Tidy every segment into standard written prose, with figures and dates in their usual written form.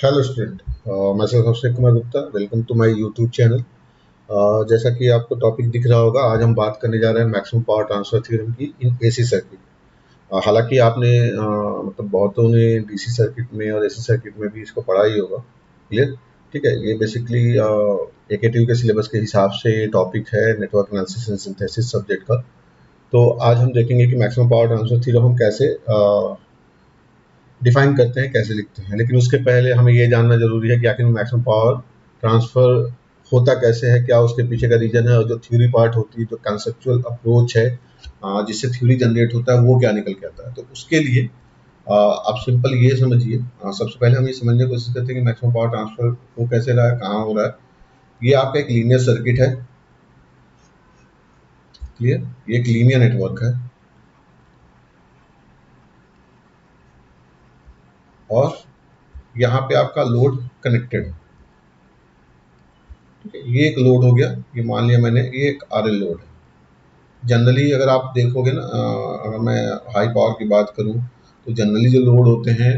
Hello student, मैं sir Abhishek Kumar Gupta. Welcome to my YouTube channel. जैसा कि आपको टॉपिक दिख रहा होगा, आज हम बात करने जा रहे हैं मैक्सिमम पावर ट्रांसफर थ्योरम की इन एसी सर्किट। हालांकि आपने मतलब बहुतों ने डीसी सर्किट में और एसी सर्किट में भी इसको पढ़ा ही होगा। क्लियर? ठीक है। ये बेसिकली एकेटीयू के सिलेबस के हिसाब से टॉपिक है network analysis and synthesis subject का। तो आज हम देखेंगे कि मैक्सिमम पावर ट्रांसफर थ्योरम हम कैसे डिफाइन करते हैं, कैसे लिखते हैं। लेकिन उसके पहले हमें ये जानना जरूरी है कि आखिर मैक्सिमम पावर ट्रांसफर होता कैसे है, क्या उसके पीछे का रीजन है, और जो थ्योरी पार्ट होती है, जो कंसेप्चुअल अप्रोच है जिससे थ्योरी जनरेट होता है, वो क्या निकल के आता है। तो उसके लिए आप सिंपल ये समझिए। सबसे पहले हम ये समझने की कोशिश करते हैं कि मैक्सिमम पावर ट्रांसफर हो कैसे रहा है, कहाँ हो रहा है। ये आपका एक लीनियर सर्किट है। क्लियर? ये एक लीनियर नेटवर्क है और यहाँ पे आपका लोड कनेक्टेड है। ठीक है, ये एक लोड हो गया। ये मान लिया मैंने, ये एक आरएल लोड है। जनरली अगर आप देखोगे ना, अगर मैं हाई पावर की बात करूं, तो जनरली जो लोड होते हैं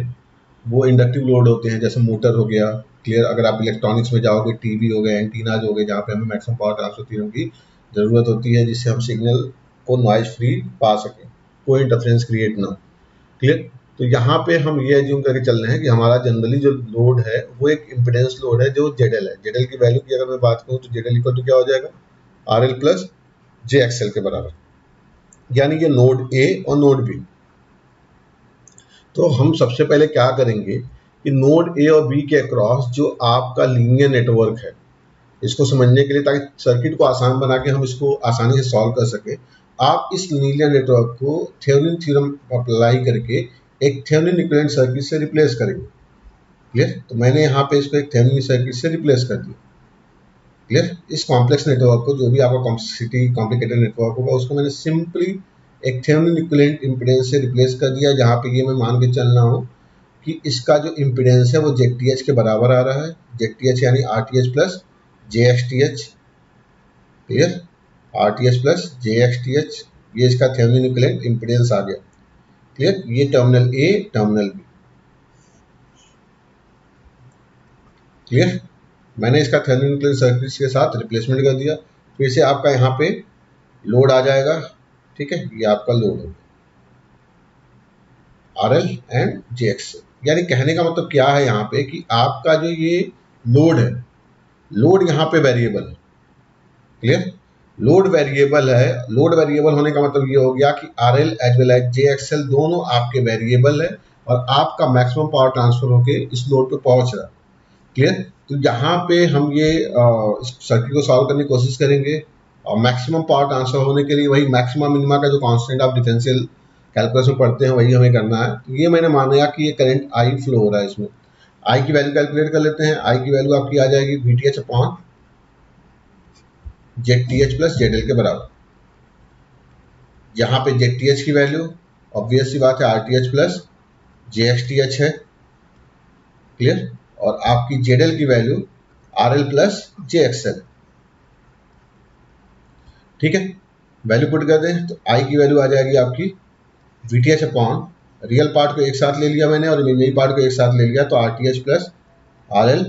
वो इंडक्टिव लोड होते हैं, जैसे मोटर हो गया। क्लियर? अगर आप इलेक्ट्रॉनिक्स में जाओगे, टीवी हो गए, एंटीनाज हो गए, जहाँ पे हमें मैक्सिमम पावर ट्रांसफर थ्योरम की ज़रूरत होती है, जिससे हम सिग्नल को नॉइज फ्री पा सकें, कोई इंटरफेरेंस क्रिएट ना हो। क्लियर? तो यहाँ पे हम ये एज्यूम करके चल रहे हैं कि हमारा जनरली जो लोड है वो एक इम्पिडेंस लोड है, जो जेडएल है। जेडएल की वैल्यू की अगर मैं बात करूँ, तो जेडएल इक्वल टू क्या हो जाएगा? आरएल प्लस जे एक्सएल के बराबर। यानी कि नोड ए और नोड बी। तो हम सबसे पहले क्या करेंगे कि नोड ए और बी के अक्रॉस जो आपका लीनियर नेटवर्क है, इसको समझने के लिए, ताकि सर्किट को आसान बना के हम इसको आसानी से सॉल्व कर सके, आप इस लीनियर नेटवर्क को थेवेनिन थ्योरम अप्लाई करके एक थेवेनिन इक्विवेलेंट सर्किट से रिप्लेस करेंगे। क्लियर? तो मैंने यहाँ पे इसको एक थेवेनिन सर्किट से रिप्लेस कर दिया। क्लियर? इस कॉम्प्लेक्स नेटवर्क को, जो भी आपका कॉम्प्लेक्सिटी कॉम्प्लिकेटेड नेटवर्क होगा, उसको मैंने सिंपली एक थेवेनिन इक्विवेलेंट इम्पीडेंस से रिप्लेस कर दिया, जहाँ पे ये मैं मान के चल रहा हूँ कि इसका जो इम्पीडेंस है वो जेड के बराबर आ रहा है। जेड यानी R plus J X. Clear? R plus J X, ये इसका थेवेनिन इक्विवेलेंट इम्पीडेंस आ गया। क्लियर? ये terminal A, terminal B. Clear? मैंने इसका थेवेनिन इक्विवेलेंट सर्किट के साथ रिप्लेसमेंट कर दिया। फिर से आपका यहाँ पे लोड आ जाएगा। ठीक है, ये आपका लोड होगा are L and J x. यानी कहने का मतलब क्या है यहाँ पे कि आपका जो ये लोड है, लोड यहाँ पे वेरिएबल है। क्लियर? लोड वेरिएबल है। लोड वेरिएबल होने का मतलब ये हो गया कि R L as well as J XL दोनों आपके वेरिएबल है, और आपका मैक्सिमम पावर ट्रांसफर होके इस लोड पे पहुंच रहा है। क्लियर? तो यहाँ पे हम ये इस सर्किट को सॉल्व करने की कोशिश करेंगे, और मैक्सिमम पावर ट्रांसफर होने के लिए वही मैक्सिमम मिनिमा का जो कांस्टेंट आप डिफरेंशियल कैलकुलस में पढ़ते हैं, वही हमें करना है। तो ये मैंने माना कि ये करंट आई फ्लो हो रहा है इसमें। आई की वैल्यू कैलकुलेट कर लेते हैं। आई की वैल्यू आपकी आ जाएगी VTH upon Z T H plus Z L के बराबर। यहाँ पे जेड टी एच की वैल्यू ऑब्वियस सी बात है R T H plus J X T H है। क्लियर? और आपकी जेड एल की value are L plus J x L. ठीक है, वैल्यू पुट कर दें तो आई की वैल्यू आ जाएगी आपकी we T H upon, real part को एक साथ ले लिया मैंने और इमेजिनरी पार्ट को एक साथ ले लिया, तो R T H plus R L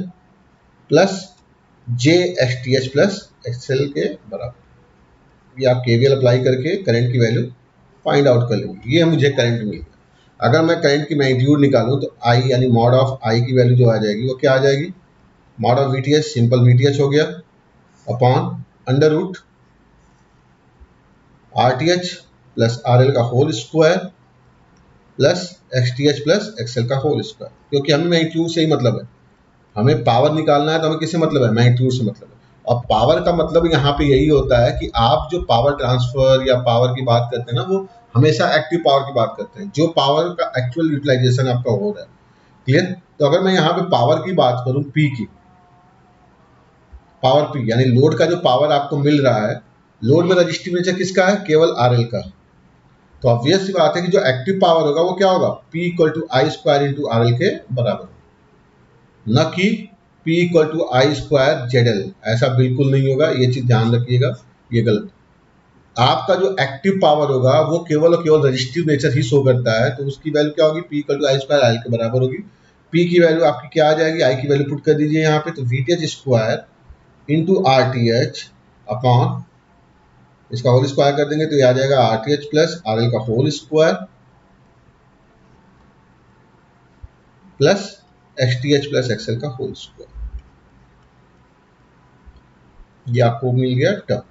plus J X T H plus X L के बराबर। ये आप केवीएल अप्लाई करके करंट की वैल्यू फाइंड आउट कर लेंगे। ये मुझे करंट मिल गया। अगर मैं करंट की मैग्नीट्यूड निकालूं, तो आई यानी मॉड ऑफ आई की वैल्यू जो आ जाएगी वो क्या आ जाएगी? Mod of V T H, simple V T H हो गया, upon under root R T H plus R L का whole square plus X T H plus XL का होल स्क्वायर। क्योंकि हमें मैग्नीट्यूड से ही मतलब है, हमें पावर निकालना है, तो हमें किससे मतलब है? मैग्नीट्यूड से मतलब है। और पावर का मतलब यहाँ पे यही होता है कि आप जो पावर ट्रांसफर या पावर की बात करते हैं ना, वो हमेशा एक्टिव पावर की बात करते हैं, जो पावर का एक्चुअल यूटिलाइजेशन आपका हो रहा है। क्लियर? तो अगर मैं यहाँ पे पावर की बात करूँ, पी की पावर, पी यानी लोड का जो पावर आपको मिल रहा है, लोड में रजिस्टिव नेचर किसका है? केवल आर एल का। तो ऑब्वियस सी बात है कि जो एक्टिव पावर होगा वो क्या होगा? P equal to I square into R L के बराबर, न कि P equal to I square Z L. ऐसा बिल्कुल नहीं होगा, ये चीज ध्यान रखिएगा, ये गलत। आपका जो एक्टिव पावर होगा वो केवल और केवल रजिस्टिव नेचर ही शो करता है, तो उसकी वैल्यू क्या होगी? P equal to I square L के बराबर होगी। पी की वैल्यू आपकी क्या आ जाएगी, आई की वैल्यू पुट कर दीजिए यहाँ पे, तो VTH square into R T H upon, इसका होल स्क्वायर कर देंगे तो ये आ जाएगा R T H plus R L का whole square plus X T H plus XL का होल स्क्वायर। ये आपको मिल गया टर्म।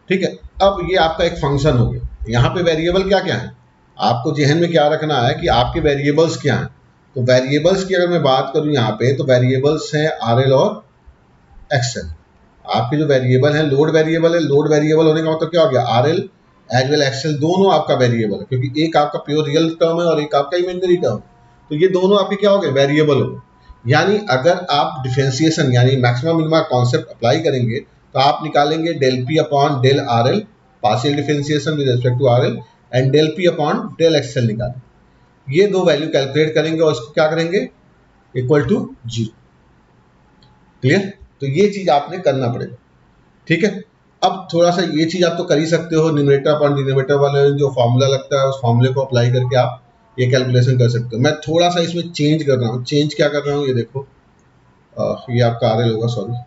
ठीक है, अब ये आपका एक फंक्शन हो गया। यहाँ पे वेरिएबल क्या क्या है, आपको जहन में क्या रखना है कि आपके वेरिएबल्स क्या हैं। तो वेरिएबल्स की अगर मैं बात करूँ यहाँ पे, तो वेरिएबल्स हैं आर एल और एक्सएल। आपके जो वेरिएबल है, लोड वेरिएबल है, लोड वेरिएबल होने का मतलब क्या हो गया, R L as well XL दोनों आपका वेरिएबल है, क्योंकि एक आपका प्योर रियल टर्म है और एक आपका इमेजिनरी टर्म। तो ये दोनों आपके क्या हो गए, वेरिएबल हो। यानी अगर आप डिफरेंशिएशन यानी मैक्सिमम मिनिमम कॉन्सेप्ट अप्लाई करेंगे तो आप निकालेंगे del P upon del R L, partial differentiation with respect to R L, and del P upon del XL निकालेंगे। ये दो वैल्यू कैलकुलेट करेंगे और इसको क्या करेंगे, इक्वल टू 0। क्लियर, तो ये चीज आपने करना पड़ेगा। ठीक है, अब थोड़ा सा ये चीज आप तो कर ही सकते हो, न्यूमरेटर अपॉन डिनोमिनेटर वाले जो फॉर्मूला लगता है उस फॉर्मूले को अप्लाई करके आप ये कैलकुलेशन कर सकते हो। मैं थोड़ा सा इसमें चेंज कर रहा हूँ। चेंज क्या कर रहा हूँ, ये देखो, ये आपका आर एल होगा, sorry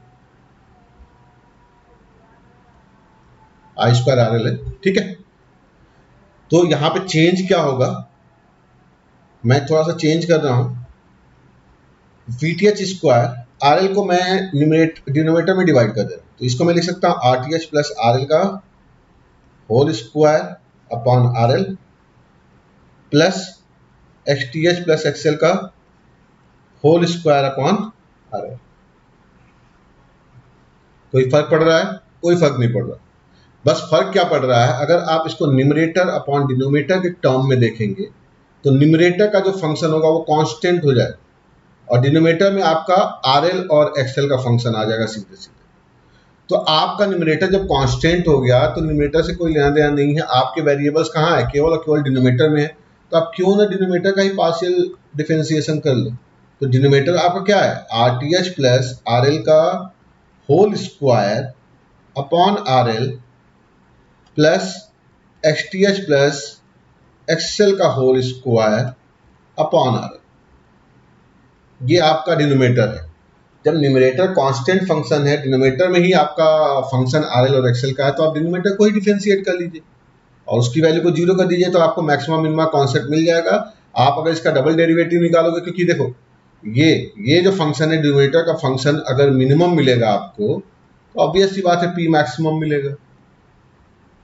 I square R L है। ठीक है, तो यहाँ पे चेंज क्या होगा, मैं थोड़ा सा चेंज कर रहा हूँ। वीटीएच स्क्वायर आर एल को मैं डिनोमिनेटर में डिवाइड कर दे रहा हूँ, तो इसको मैं लिख सकता हूँ R T H plus R L का whole square upon R L plus X T H plus XL का whole square upon R L. कोई फर्क पड़ रहा है, कोई फर्क नहीं पड़ रहा। बस फर्क क्या पड़ रहा है, अगर आप इसको न्यूमरेटर अपॉन डिनोमिनेटर के टर्म में देखेंगे तो न्यूमरेटर का जो फंक्शन होगा वो कांस्टेंट हो जाएगा और डिनोमिनेटर में आपका आर एल और एक्सएल का फंक्शन आ जाएगा सीधे सीधे। तो आपका न्यूमरेटर जब कांस्टेंट हो गया तो न्यूमरेटर से कोई लेना देना नहीं है। आपके वेरिएबल्स कहाँ है, केवल और केवल डिनोमिनेटर में है। तो आप क्यों ना डिनोमिनेटर का ही पार्शियल डिफरेंशिएशन कर लो। तो डिनोमिनेटर आपका क्या है, R T H plus R L का whole square upon R L plus X T H plus XL का whole square upon R L. ये आपका डिनोमिनेटर है। जब न्यूमरेटर कांस्टेंट फंक्शन है, डिनोमिनेटर में ही आपका फंक्शन आर एल और एक्सएल का है, तो आप डिनोमिनेटर को ही डिफरेंशिएट कर लीजिए और उसकी वैल्यू को 0 कर दीजिए, तो आपको मैक्सिमम मिनिमम कॉन्सेप्ट मिल जाएगा। आप अगर इसका डबल डेरिवेटिव निकालोगे, क्योंकि देखो ये जो फंक्शन है डिनोमिनेटर का फंक्शन, अगर मिनिमम मिलेगा आपको तो ऑब्वियस सी बात है पी मैक्सिमम मिलेगा।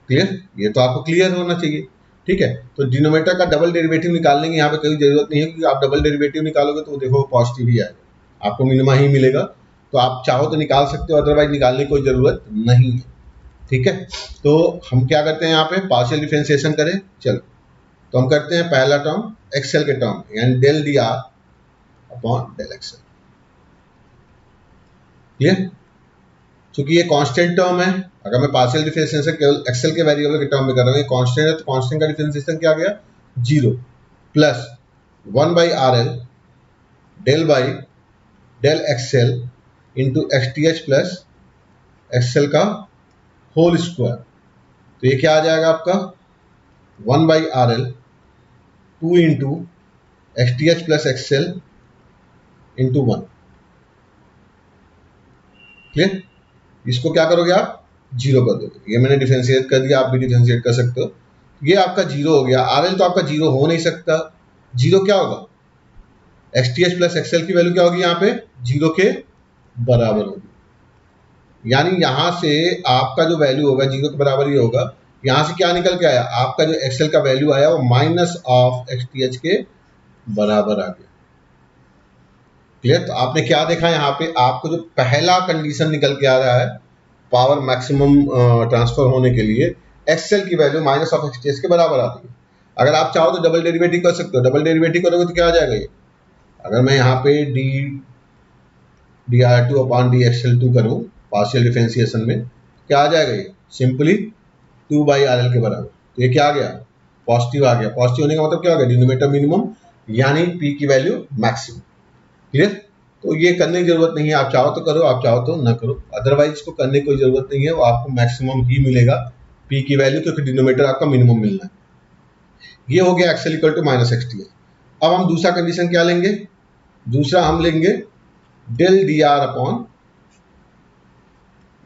क्लियर, ये तो आपको क्लियर होना चाहिए। ठीक है, तो डिनोमिनेटर का डबल डेरिवेटिव निकालने की यहाँ पे कोई जरूरत नहीं है, क्योंकि आप डबल डेरिवेटिव निकालोगे तो देखो पॉजिटिव ही आएगा, आपको मिनिमा ही मिलेगा। तो आप चाहो तो निकाल सकते हो, अदरवाइज निकालने की कोई जरूरत नहीं है। ठीक है, तो हम क्या करते हैं यहाँ पे, पार्शियल डिफरेंशिएशन करें। चलो, तो हम करते हैं पहला टर्म एक्सएल के टर्म यानी del D R upon del XL. Clear, क्योंकि ये कांस्टेंट टर्म है, अगर मैं पार्शियल डिफरेंशिएशन केवल एक्सेल के वेरिएबल के टर्म में कर रहा हूँ, ये कांस्टेंट है, तो कांस्टेंट का डिफरेंशिएशन क्या गया, 0 plus 1 by R L del by del XL into X T H plus XL का होल स्क्वायर। तो ये क्या आ जाएगा आपका 1 by R L 2 into X T H plus XL into 1। Clear, इसको क्या करोगे आप, 0 कर दोगे। ये मैंने डिफरेंशिएट कर दिया, आप भी डिफरेंशिएट कर सकते हो। ये आपका 0 हो गया। आर एल तो आपका 0 हो नहीं सकता, 0 क्या होगा, x T H plus XL की वैल्यू क्या होगी यहाँ पे, 0 के बराबर होगी। यानी यहां से आपका जो वैल्यू होगा 0 के बराबर ही होगा। यहां से क्या निकल के आया, आपका जो एक्सएल का वैल्यू आया वो minus of X T H के बराबर आ गया। क्लियर, तो आपने क्या देखा यहाँ पे, आपको जो पहला कंडीशन निकल के आ रहा है पावर मैक्सिमम ट्रांसफर होने के लिए, एक्सएल की value minus of X T H के बराबर आती है। अगर आप चाहो तो डबल डेरिवेटिव कर सकते हो। डबल डेरिवेटिव करोगे तो क्या आ जाएगा ये, अगर मैं यहाँ पे D R two upon D XL two करूँ पार्शियल डिफरेंशिएशन में, क्या आ जाएगा ये, सिंपली 2 बाई आर एल के बराबर। तो ये क्या आ गया, पॉजिटिव आ गया। पॉजिटिव होने का मतलब क्या हो गया, डिनोमिनेटर मिनिमम यानी पी की वैल्यू मैक्सिमम। क्लियर, तो ये करने की जरूरत नहीं है, आप चाहो तो करो, आप चाहो तो ना करो, अदरवाइज इसको करने की कोई जरूरत नहीं है, वो आपको मैक्सिमम ही मिलेगा पी की वैल्यू, क्योंकि डिनोमिनेटर आपका मिनिमम मिलना है। ये हो गया XL equal to minus X T H. अब हम दूसरा कंडीशन क्या लेंगे, दूसरा हम लेंगे del D R upon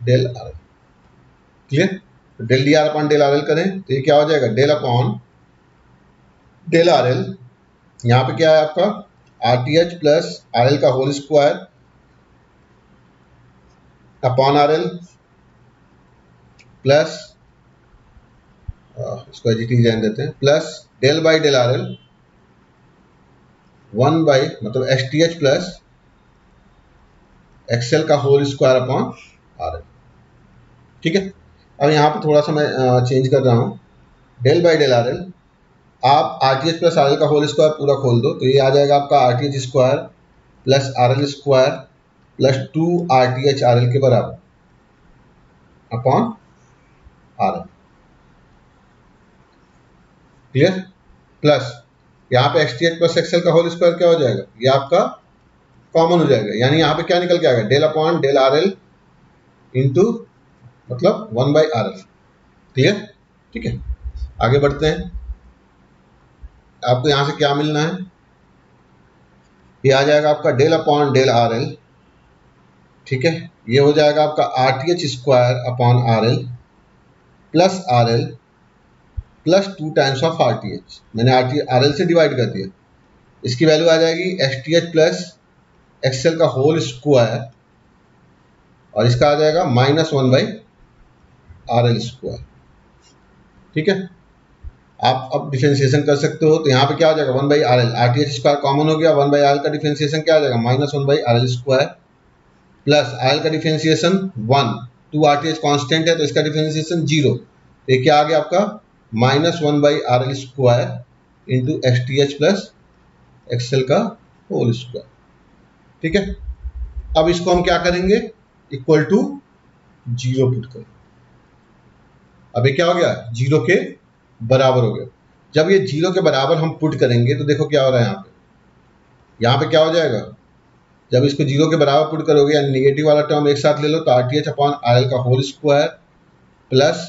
del R L. Clear? Del D R upon del R L करें तो ये क्या हो जाएगा, del upon del R L. यहाँ पे क्या है आपका R T H plus R L का whole square upon R L plus इसको एजिटी जान देते हैं, plus del by del R L 1 by मतलब H T H plus XL का whole square upon R L. ठीक है, अब यहाँ पे थोड़ा सा मैं चेंज कर रहा हूँ, del by del R L, आप R T H plus R L का होल स्क्वायर पूरा खोल दो तो ये आ जाएगा आपका R T H square plus R L square plus 2 R T H R L के बराबर upon R L. Clear? Plus यहाँ पे X T H plus XL का होल स्क्वायर क्या हो जाएगा, ये आपका कॉमन हो जाएगा, यानी यहाँ पे क्या निकल के आएगा, del upon del R L into मतलब 1 बाई आर एल। क्लियर? ठीक है, आगे बढ़ते हैं। आपको यहाँ से क्या मिलना है, ये आ जाएगा आपका del upon del R L. ठीक है, ये हो जाएगा आपका R T H square upon R L plus R L plus 2 times of R T H. मैंने आर एल से डिवाइड कर दिया, इसकी वैल्यू आ जाएगी H T H plus XL का होल स्क्वायर और इसका आ जाएगा -1 बाई आर एल स्क्वायर। ठीक है, आप अब डिफरेंशिएशन कर सकते हो तो यहाँ पे क्या हो जाएगा 1 by R L, R T H square common हो गया, 1 बाई आर एल का डिफरेंशिएशन क्या आ जाएगा -1 by R L square plus R L का differentiation 1, 2 R T H constant है तो इसका डिफरेंशिएशन 0, तो ये क्या आ गया आपका -1 by R L square into H T H plus XL का होल स्क्वायर। ठीक है, अब इसको हम क्या करेंगे, इक्वल टू 0 पुट करें। अब ये क्या हो गया, 0 के बराबर हो गया। जब ये 0 के बराबर हम पुट करेंगे तो देखो क्या हो रहा है, यहाँ पे क्या हो जाएगा, जब इसको 0 के बराबर पुट करोगे यानी निगेटिव वाला टर्म एक साथ ले लो तो R T H upon R L का whole square plus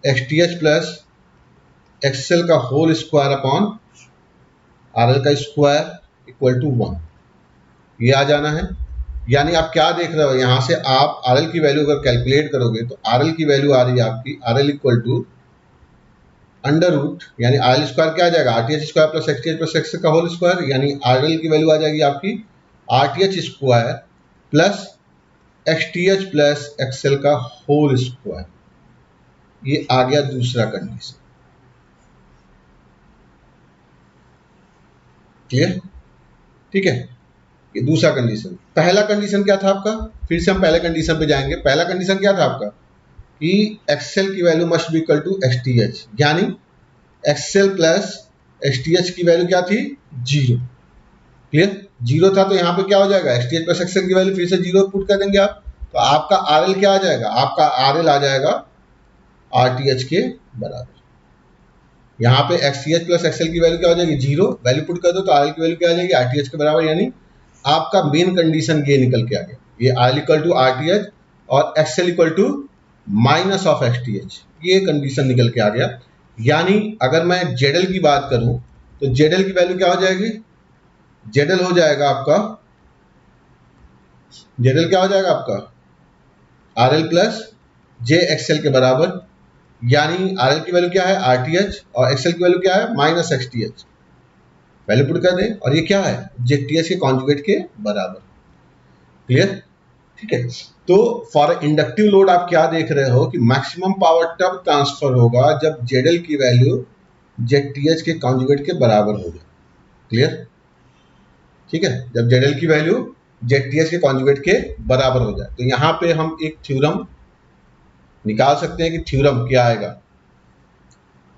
X T H plus XL का whole square upon R L का स्क्वायर इक्वल टू 1, ये आ जाना है। यानी आप क्या देख रहे हो, यहाँ से आप आर एल की वैल्यू अगर कैलकुलेट करोगे तो आर एल की वैल्यू आ रही है आपकी R L equal to under root, यानी आर एल स्क्वायर क्या आ जाएगा, R T H square plus X T H plus X का होल स्क्वायर, यानी आर एल की वैल्यू आ जाएगी आपकी R T H square plus X T H plus XL का होल स्क्वायर। ये आ गया दूसरा कंडीशन। क्लियर? ठीक है, ये दूसरा कंडीशन। पहला कंडीशन क्या था आपका, फिर से हम पहले कंडीशन पे जाएंगे। पहला कंडीशन क्या था आपका कि एक्सएल की value must be equal to X T H, यानी XL plus X T H की वैल्यू क्या थी, 0। क्लियर? 0 था तो यहाँ पे क्या हो जाएगा, H T H plus XL की वैल्यू फिर से 0 पुट कर देंगे आप, तो आपका आर एल क्या आ जाएगा, आपका आर एल आ जाएगा आर टी एच के बराबर। यहाँ पे X T H plus XL की वैल्यू क्या हो जाएगी, 0, वैल्यू पुट कर दो तो आर एल की वैल्यू क्या आ जाएगी, आर टी एच के बराबर, यानी आपका मेन कंडीशन ये निकल के आ गया, ये R L equal to R T H और XL equal to minus of X T H, ये कंडीशन निकल के आ गया। यानी अगर मैं जेडल की बात करूं तो जेडल की वैल्यू क्या हो जाएगी, जेडल हो जाएगा आपका, जेडल क्या हो जाएगा आपका are L plus J XL के बराबर, यानी आर एल की वैल्यू क्या है आर टी एच और एक्सएल की वैल्यू क्या है minus X T H, value put कर दें और ये क्या है जे टी एच के कॉन्जुगेट के बराबर। क्लियर? ठीक है, तो फॉर इंडक्टिव लोड आप क्या देख रहे हो कि मैक्सिमम पावर तब ट्रांसफर होगा जब जेडल की वैल्यू जेड टी एच के कॉन्जुगेट के बराबर हो जाए। क्लियर? ठीक है, जब जेडल की वैल्यू जेड टी एच के कॉन्जुगेट के बराबर हो जाए तो यहाँ पे हम एक थ्योरम निकाल सकते हैं कि थ्योरम क्या आएगा,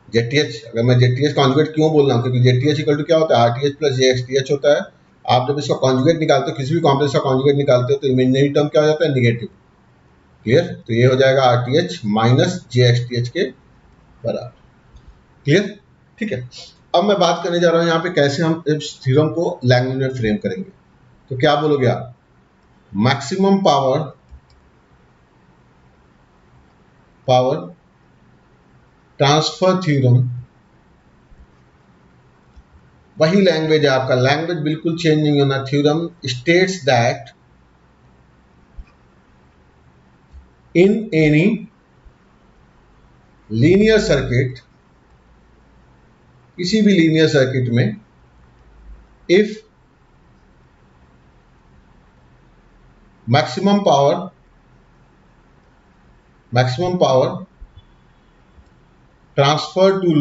जेड टी एच, अगर मैं जेड टी एच कॉन्जुगेट क्यों बोल रहा हूँ, क्योंकि Z T H equal to क्या होता है R T H plus J X T H होता है। आप जब इसका कॉन्जुगेट निकालते हो, किसी भी कॉम्प्लेक्स का कॉन्जुगेट निकालते हो तो इमेजिनरी टर्म क्या हो जाता है, निगेटिव। क्लियर? तो ये हो जाएगा आर टी एच माइनस जे एक्स टी एच के बराबर। क्लियर? ठीक है, अब मैं बात करने जा रहा हूँ यहाँ पे कैसे हम इस थ्योरम को लैंग्वेज में फ्रेम करेंगे। तो क्या बोलोगे आप, मैक्सिमम पावर ट्रांसफर थ्योरम वही लैंग्वेज है आपका, लैंग्वेज बिल्कुल चेंज नहीं होना। Theorem states that in any linear circuit, किसी भी लीनियर सर्किट में, if maximum power transfer to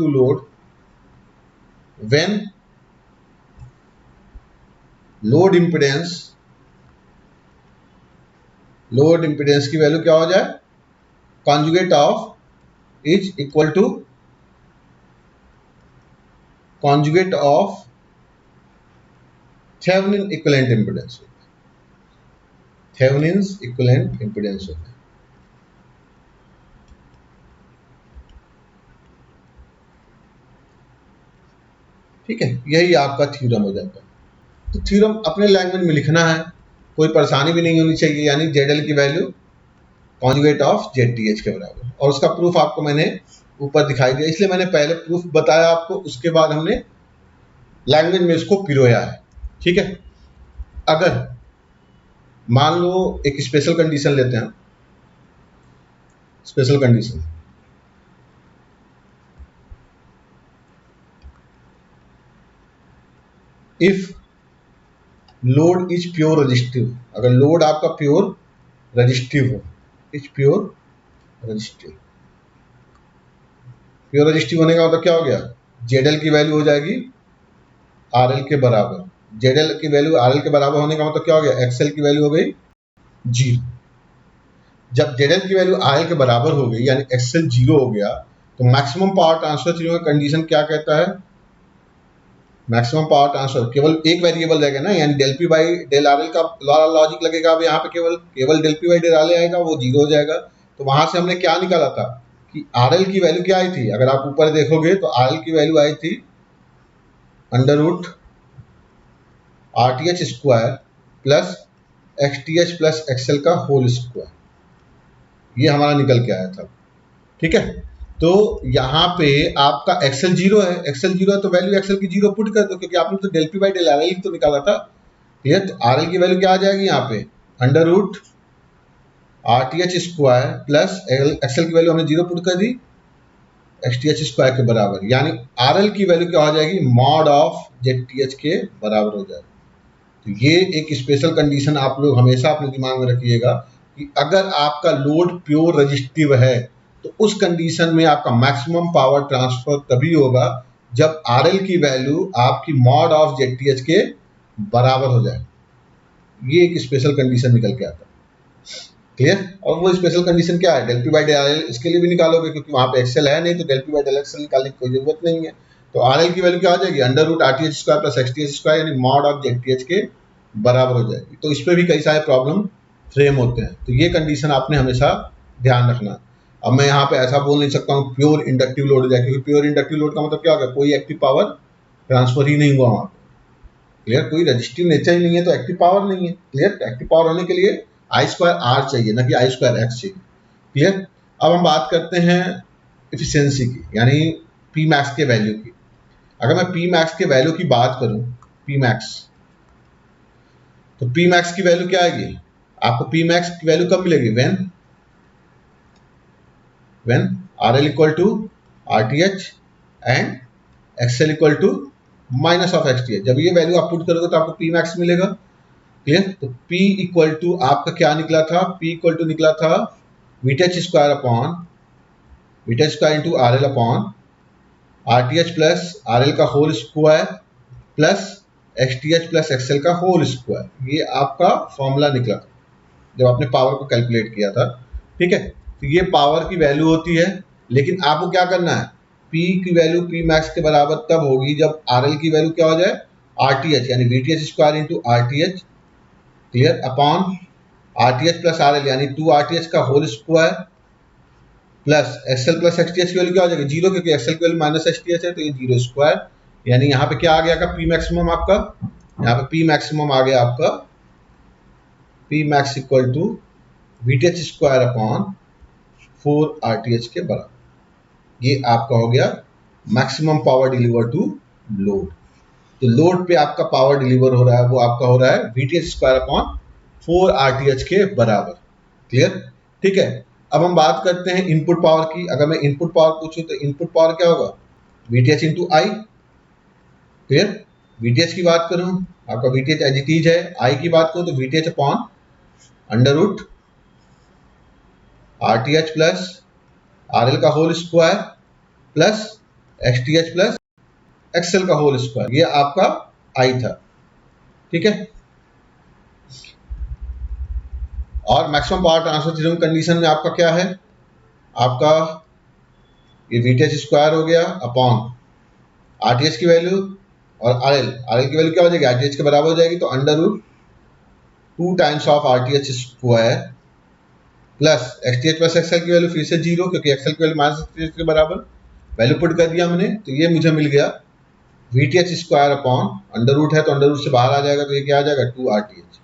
load when load impedance की वैल्यू क्या हो जाए, conjugate of is equal to conjugate of Thevenin equivalent impedance, Thevenin's equivalent impedance होता है। ठीक है, यही आपका थ्योरम हो जाता है। तो थ्योरम अपने लैंग्वेज में लिखना है, कोई परेशानी भी नहीं होनी चाहिए, यानी ZL की वैल्यू कॉन्जुगेट ऑफ ZTH के बराबर। और उसका प्रूफ आपको मैंने ऊपर दिखाई दिया, इसलिए मैंने पहले प्रूफ बताया आपको, उसके बाद हमने लैंग्वेज में इसको पिरोया है। ठीक है, अगर मान लो एक स्पेशल कंडीशन लेते हैं, special condition, if load is pure resistive, अगर लोड आपका प्योर रजिस्टिव हो, is pure resistive, pure resistive होने का मतलब क्या हो गया, ZL की वैल्यू हो जाएगी RL के बराबर। ZL की वैल्यू RL के बराबर होने का मतलब क्या हो गया, XL की वैल्यू हो गई 0। जब ZL की वैल्यू RL के बराबर हो गई यानी XL 0 हो गया, तो मैक्सिमम पावर ट्रांसफर थ्योरम का कंडीशन क्या कहता है, मैक्सिमम पावर ट्रांसफर केवल एक वेरिएबल रहेगा ना, यानी del P by del RL का लॉजिक लगेगा। अब यहाँ पे केवल del P by del RL आएगा, वो 0 हो जाएगा। तो वहां से हमने क्या निकाला था कि RL की वैल्यू क्या आई थी, अगर आप ऊपर देखोगे तो RL की वैल्यू आई थी under root RTH square plus XTH plus XL का होल स्क्वायर, ये हमारा निकल के आया था। ठीक है, तो यहाँ पे आपका XL 0 है, XL 0 है तो वैल्यू XL की 0 पुट कर दो, क्योंकि आपने तो del P by del RL तो निकाला था। ठीक है, तो RL की वैल्यू क्या आ जाएगी यहाँ पे, under root RTH square plus XL की वैल्यू हमने 0 पुट कर दी, XTH स्क्वायर के बराबर, यानी RL की वैल्यू क्या हो जाएगी, मॉड ऑफ ZTH के बराबर हो जाएगी। तो ये एक स्पेशल कंडीशन आप लोग हमेशा अपने दिमाग में रखिएगा कि अगर आपका लोड प्योर रजिस्टिव है तो उस कंडीशन में आपका मैक्सिमम पावर ट्रांसफर तभी होगा जब RL की वैल्यू आपकी मॉड ऑफ ZTH के बराबर हो जाए। ये एक स्पेशल कंडीशन निकल के आता है। क्लियर, और वो स्पेशल कंडीशन क्या है, del P by del RL, इसके लिए भी निकालोगे क्योंकि वहां पे XL है नहीं, तो del P by del XL निकालने की कोई जरूरत नहीं है। तो RL की वैल्यू क्या हो जाएगी, under root RTH square plus XTH square, यानी मॉड ऑफ ZTH के बराबर हो जाएगी। तो इस पर भी कई सारे प्रॉब्लम फ्रेम होते हैं, तो ये कंडीशन आपने हमेशा ध्यान रखना। अब मैं यहाँ पे ऐसा बोल नहीं सकता हूँ प्योर इंडक्टिव लोड हो जाए, क्योंकि प्योर इंडक्टिव लोड का मतलब क्या होगा, कोई एक्टिव पावर ट्रांसफर ही नहीं हुआ वहां पर। क्लियर, कोई रजिस्टिव नेचर ही नहीं है तो एक्टिव पावर नहीं है। क्लियर, एक्टिव पावर होने के लिए आई स्क्वायर आर चाहिए, ना कि आई स्क्वायर एक्स चाहिए। क्लियर, अब हम बात करते हैं इफिशियंसी की, यानी पी मैक्स के वैल्यू की। अगर मैं पी मैक्स के वैल्यू की बात करूं, पी मैक्स, तो पी मैक्स की वैल्यू क्या आएगी, आपको पी मैक्स की वैल्यू कब मिलेगी, when R L equal to R T H and X L equal to minus of X T H. जब ये वैल्यू आप पुट करोगे तो आपको पी मैक्स मिलेगा। क्लियर, तो P इक्वल टू आपका क्या निकला था, P इक्वल टू निकला था VTH square upon VTH square into RL upon RTH plus RL का whole square plus XTH plus XL का होल स्क्वायर। ये आपका फॉर्मूला निकला था जब आपने पावर को कैलकुलेट किया था। ठीक है, तो ये पावर की वैल्यू होती है, लेकिन आपको क्या करना है, P की वैल्यू P मैक्स के बराबर तब होगी जब RL की वैल्यू क्या हो जाए, RTH यानी VTH square into RTH, clear, upon RTH plus RL यानी 2 RTH का whole square plus XL plus XTH की वैल्यू क्या हो जाएगी, 0, क्योंकि XL की वैल्यू माइनस XTH है तो ये 0 स्क्वायर। यानी यहाँ पे क्या आ गया आपका P मैक्सिमम, आपका यहाँ पे P मैक्सिमम आ गया आपका P max equal to VTH square upon 4 RTH के बराबर। ये आपका हो गया maximum power deliver to load. तो लोड पे आपका पावर डिलीवर हो रहा है वो आपका हो रहा है VTH स्क्वायर अपॉन 4 RTH के बराबर। क्लियर? ठीक है। अब हम बात करते हैं इनपुट पावर की। अगर मैं इनपुट पावर पूछूं तो इनपुट पावर क्या होगा? VTH इंटू आई। क्लियर? VTH की बात करूं, आपका VTH एज इट इज है। आई की बात करूं तो VTH upon under root RTH plus RL का whole square plus XTH plus XL का होल स्क्वायर। ये आपका आई था। ठीक है। और maximum power transfer theorem condition में आपका क्या है? आपका ये VTH स्क्वायर हो गया अपॉन RTH की वैल्यू और RL की वैल्यू क्या हो जाएगी? RTH के बराबर हो जाएगी। तो under root 2 times of RTH square plus XTH plus XL की वैल्यू फिर से 0, क्योंकि XL की वैल्यू माइनस XTH के बराबर। वैल्यू पुट कर दिया हमने, तो ये मुझे मिल गया VTH square upon under root है तो अंडर रूट से बाहर आ जाएगा, तो ये क्या आ जाएगा? 2 RTH।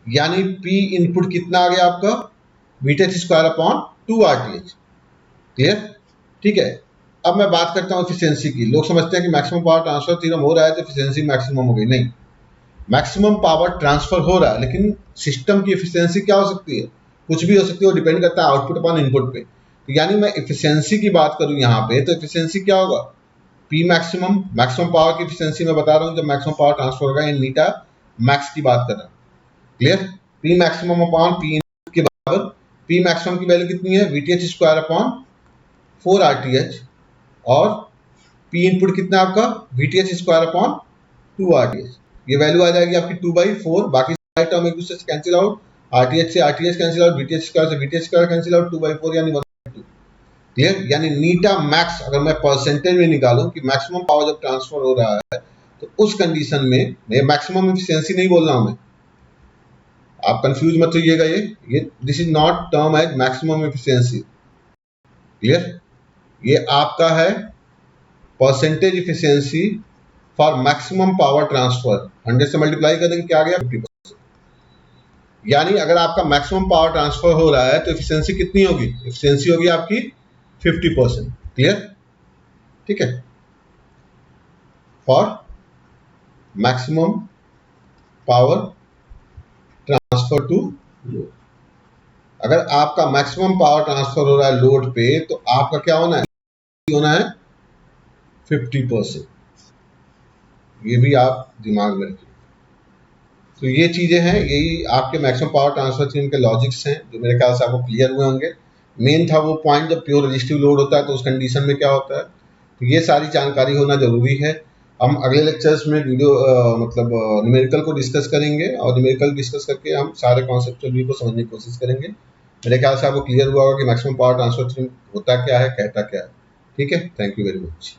यानी P इनपुट कितना आ गया आपका? VTH square upon 2 RTH। Clear? ठीक है। अब मैं बात करता हूं एफिशिएंसी की। लोग समझते हैं कि मैक्सिमम पावर ट्रांसफर थ्योरम हो रहा है तो एफिशिएंसी मैक्सिमम हो गई। नहीं, मैक्सिमम पावर ट्रांसफर हो रहा है, लेकिन सिस्टम की एफिशिएंसी क्या हो सकती है? कुछ भी हो सकती है, वो डिपेंड करता है आउटपुट अपॉन इनपुट पे। तो यानी मैं एफिशिएंसी की बात करूं यहाँ पे, तो एफिशिएंसी क्या होगा? P मैक्सिमम, मैक्सिमम पावर की एफिशिएंसी मैं बता रहा हूँ जब मैक्सिमम पावर ट्रांसफर होगा, इन नीटा मैक्स की बात कर रहा हूँ। Clear? P maximum upon P के बराबर। P मैक्सिमम की वैल्यू कितनी है? VTH square upon 4 RTH। और P इनपुट कितना है आपका? VTH square upon 2 RTH। ये वैल्यू आ जाएगी आपकी 2/4। बाकी सारे टर्म एक दूसरे से कैंसिल आउट। RTH से RTH cancel out, VTH square से VTH स्क्वायर कैंसिल आउट, 2/4 यानी 1/2। क्लियर? यानी नीटा मैक्स अगर मैं परसेंटेज में निकालूं कि मैक्सिमम पावर जब ट्रांसफर हो रहा है तो उस कंडीशन में मैं मैक्सिमम एफिशिएंसी नहीं बोल रहा हूं मैं, आप कंफ्यूज मत होइएगा। ये this is not term as maximum efficiency. Clear? ये आपका है percentage efficiency for maximum power transfer. 100 से मल्टीप्लाई कर देंगे, क्या आ गया? 50%। यानी अगर आपका मैक्सिमम पावर ट्रांसफर हो रहा है तो एफिशिएंसी कितनी होगी? एफिशिएंसी होगी आपकी 50%। क्लियर? ठीक है। For maximum power transfer to load. अगर आपका मैक्सिमम पावर ट्रांसफर हो रहा है लोड पे, तो आपका क्या होना है? 50%। ये भी आप दिमाग में रखिए। तो ये चीजें हैं, यही आपके मैक्सिमम पावर ट्रांसफर थ्योरम के लॉजिक्स हैं, जो मेरे ख्याल से आपको क्लियर हुए होंगे। मेन था वो पॉइंट जब प्योर रेजिस्टिव लोड होता है तो उस कंडीशन में क्या होता है। तो ये सारी जानकारी होना जरूरी है। हम अगले लेक्चर्स में न्यूमेरिकल को डिस्कस करेंगे, और न्यूमेरिकल डिस्कस करके हम सारे कॉन्सेप्चुअल व्यू को समझने की कोशिश करेंगे। मेरे ख्याल से आपको क्लियर हुआ होगा कि मैक्सिमम पावर ट्रांसफर थ्योरम होता क्या है, कहता क्या है। ठीक है, थैंक यू वेरी मच।